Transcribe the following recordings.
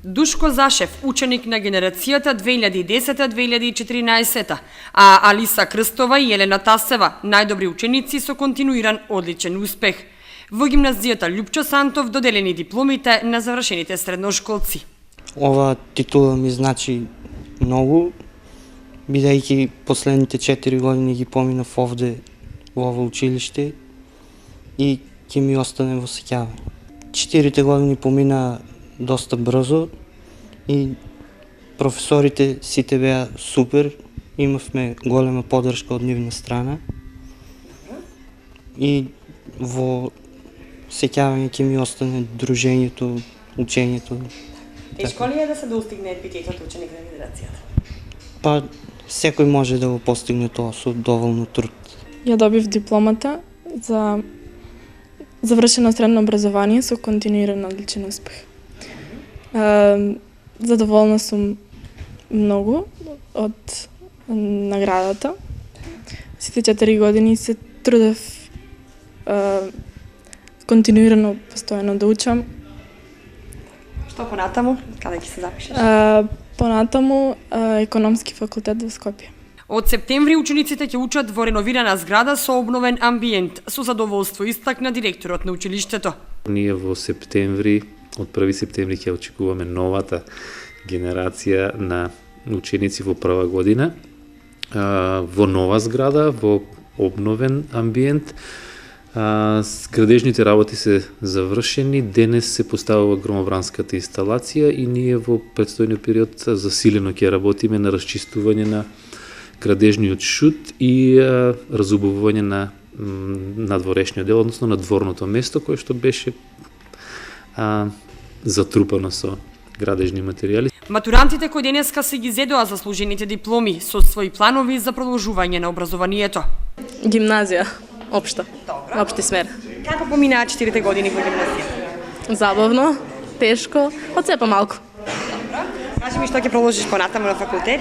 Душко Зашев, ученик на генерацијата 2010-2014, а Алиса Крстова и Елена Тасева, најдобри ученици со континуиран одличен успех. Во гимназијата Љупчо Сантов доделени дипломите на завршените средношколци. Ова титула ми значи многу, бидејќи последните 4 години ги поминав овде во ова училиште и ќе ми остане во сеќавање. 4 години помина доста брзо и професорите сите беа супер, имавме голема поддршка од нивна страна и во сеќавање ќе ми остане дружењето, учењето. Тешко ли е да се достигне епитетот ученик на генерацијата? Па, секој може да го постигне тоа со доволно труд. Ја добив дипломата за завршено средно образование со континуиран одличен успех. Задоволна сум многу од наградата. Сите 4 години се трудев континуирано, постојано да учам. Што понатаму? Каде ќе се запишеш? Понатаму економски факултет во Скопје. Од септември учениците ќе учат во реновирана зграда со обновен амбиент, со задоволство истакна директорот на училиштето. Ние во септември, од 1 септември ќе очекуваме новата генерација на ученици во прва година во нова зграда, во обновен амбиент. Градежните работи се завршени, денес се поставува громобранската инсталација и ние во предстојниот период засилено ќе работиме на расчистување на градежниот шут и разубавување на надворешниот дел, односно на дворното место кое што беше затрупано со градежни материјали. Матурантите кои денеска се ги зедоа заслужените дипломи со своји планови за продолжување на образованието. Гимназија, општа. Добро. Општи смер. Како поминаа 4 години во гимназијата? Забавно, тешко, од се помалку. Добро. Кажи ми што ќе продолжиш понатаму на факултет?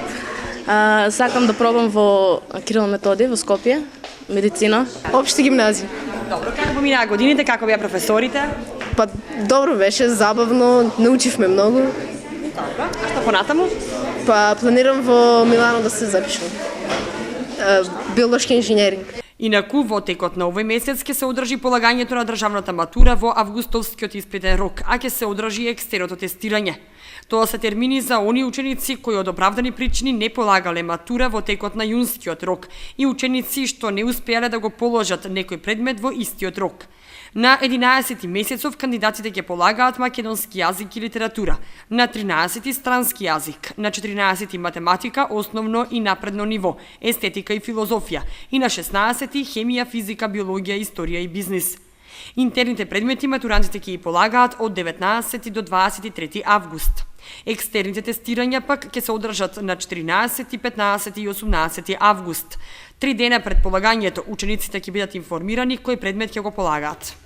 Сакам да пробам во Кирил Методи во Скопје, медицина. Општа гимназија. Добро, како поминаа годините, како беа професорите? Па добро беше, забавно, научивме многу. Добро. А што понатаму? Па планирам во Милано да се запишам. Биолошки инженеринг. Инаку, во текот на овој месец ќе се одржи полагањето на државната матура во августовскиот испитен рок, а ќе се одржи и екстерното тестирање. Тоа се термини за они ученици кои од оправдани причини не полагале матура во текот на јунскиот рок и ученици што не успеале да го положат некој предмет во истиот рок. На 11 месецов кандидатите ќе полагаат македонски јазик и литература, на 13 странски јазик, на 14 математика, основно и напредно ниво, естетика и филозофија, и на 16 хемија, физика, биологија, историја и бизнис. Интерните предмети матурантите ќе ги полагаат од 19 до 23 август. Екстерните тестирања пак ќе се одржат на 14, 15 и 18 август. 3 дена пред полагањето учениците ќе бидат информирани кој предмет ќе го полагаат.